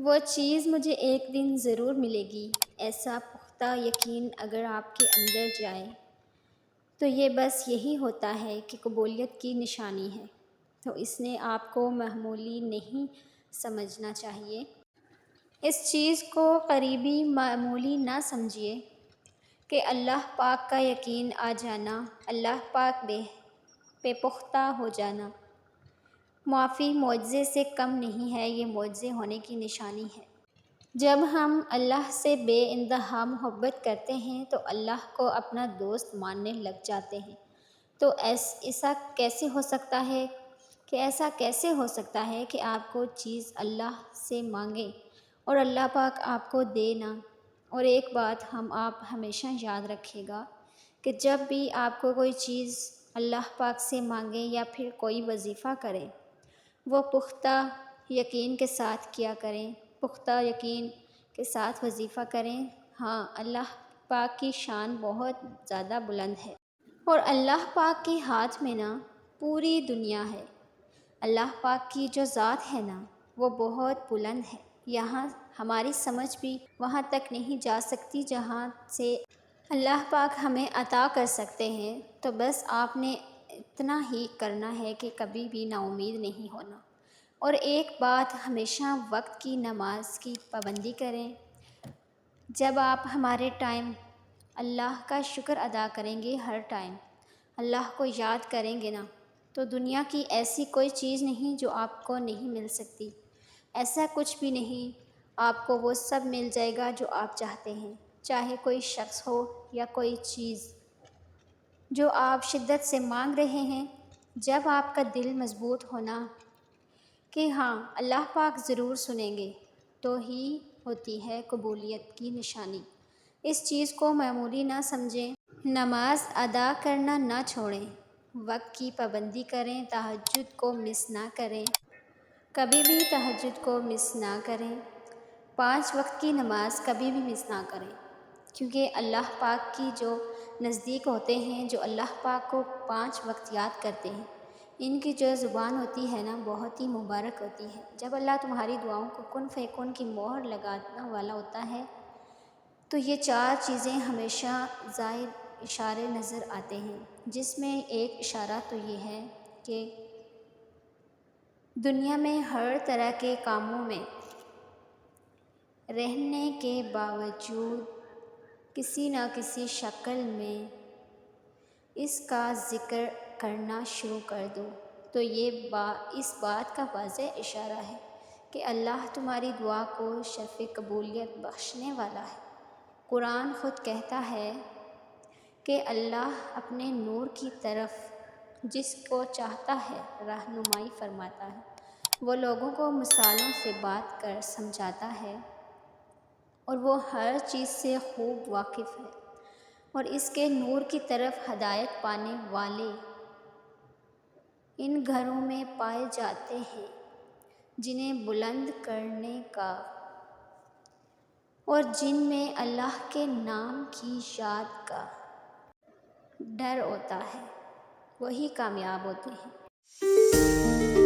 وہ چیز مجھے ایک دن ضرور ملے گی، ایسا پختہ یقین اگر آپ کے اندر جائے تو یہ بس یہی ہوتا ہے کہ قبولیت کی نشانی ہے۔ تو اس نے آپ کو معمولی نہیں سمجھنا چاہیے۔ اس چیز کو قریبی معمولی نہ سمجھیے کہ اللہ پاک کا یقین آ جانا، اللہ پاک پہ پختہ ہو جانا معافی معجزے سے کم نہیں ہے، یہ معجزے ہونے کی نشانی ہے۔ جب ہم اللہ سے بے انتہا محبت کرتے ہیں تو اللہ کو اپنا دوست ماننے لگ جاتے ہیں۔ تو ایسا کیسے ہو سکتا ہے کہ آپ کو چیز اللہ سے مانگیں اور اللہ پاک آپ کو دے نہ؟ اور ایک بات آپ ہمیشہ یاد رکھیے گا کہ جب بھی آپ کو کوئی چیز اللہ پاک سے مانگیں یا پھر کوئی وظیفہ کریں، وہ پختہ یقین کے ساتھ کیا کریں، پختہ یقین کے ساتھ وظیفہ کریں۔ ہاں، اللہ پاک کی شان بہت زیادہ بلند ہے اور اللہ پاک کے ہاتھ میں نا پوری دنیا ہے۔ اللہ پاک کی جو ذات ہے نا وہ بہت بلند ہے، یہاں ہماری سمجھ بھی وہاں تک نہیں جا سکتی جہاں سے اللہ پاک ہمیں عطا کر سکتے ہیں۔ تو بس آپ نے اتنا ہی کرنا ہے کہ کبھی بھی نا امید نہیں ہونا، اور ایک بات ہمیشہ وقت کی نماز کی پابندی کریں۔ جب آپ ہمارے ٹائم اللہ کا شکر ادا کریں گے، ہر ٹائم اللہ کو یاد کریں گے نا، تو دنیا کی ایسی کوئی چیز نہیں جو آپ کو نہیں مل سکتی، ایسا کچھ بھی نہیں، آپ کو وہ سب مل جائے گا جو آپ چاہتے ہیں، چاہے کوئی شخص ہو یا کوئی چیز جو آپ شدت سے مانگ رہے ہیں۔ جب آپ کا دل مضبوط ہونا کہ ہاں اللہ پاک ضرور سنیں گے، تو ہی ہوتی ہے قبولیت کی نشانی۔ اس چیز کو معمولی نہ سمجھیں، نماز ادا کرنا نہ چھوڑیں، وقت کی پابندی کریں، تہجد کو مس نہ کریں، کبھی بھی تہجد کو مس نہ کریں، 5 وقت کی نماز کبھی بھی مس نہ کریں، کیونکہ اللہ پاک کی جو نزدیک ہوتے ہیں، جو اللہ پاک کو 5 وقت یاد کرتے ہیں، ان کی جو زبان ہوتی ہے نا بہت ہی مبارک ہوتی ہے۔ جب اللہ تمہاری دعاؤں کو کن فیکن کی مہر لگانے والا ہوتا ہے تو یہ 4 چیزیں ہمیشہ ظاہر اشارے نظر آتے ہیں، جس میں ایک اشارہ تو یہ ہے کہ دنیا میں ہر طرح کے کاموں میں رہنے کے باوجود کسی نہ کسی شکل میں اس کا ذکر کرنا شروع کر دو، تو یہ اس بات کا واضح اشارہ ہے کہ اللہ تمہاری دعا کو شرف قبولیت بخشنے والا ہے۔ قرآن خود کہتا ہے کہ اللہ اپنے نور کی طرف جس کو چاہتا ہے رہنمائی فرماتا ہے، وہ لوگوں کو مثالوں سے بات کر سمجھاتا ہے، اور وہ ہر چیز سے خوب واقف ہے، اور اس کے نور کی طرف ہدایت پانے والے ان گھروں میں پائے جاتے ہیں جنہیں بلند کرنے کا اور جن میں اللہ کے نام کی یاد کا ڈر ہوتا ہے، وہی کامیاب ہوتے ہیں۔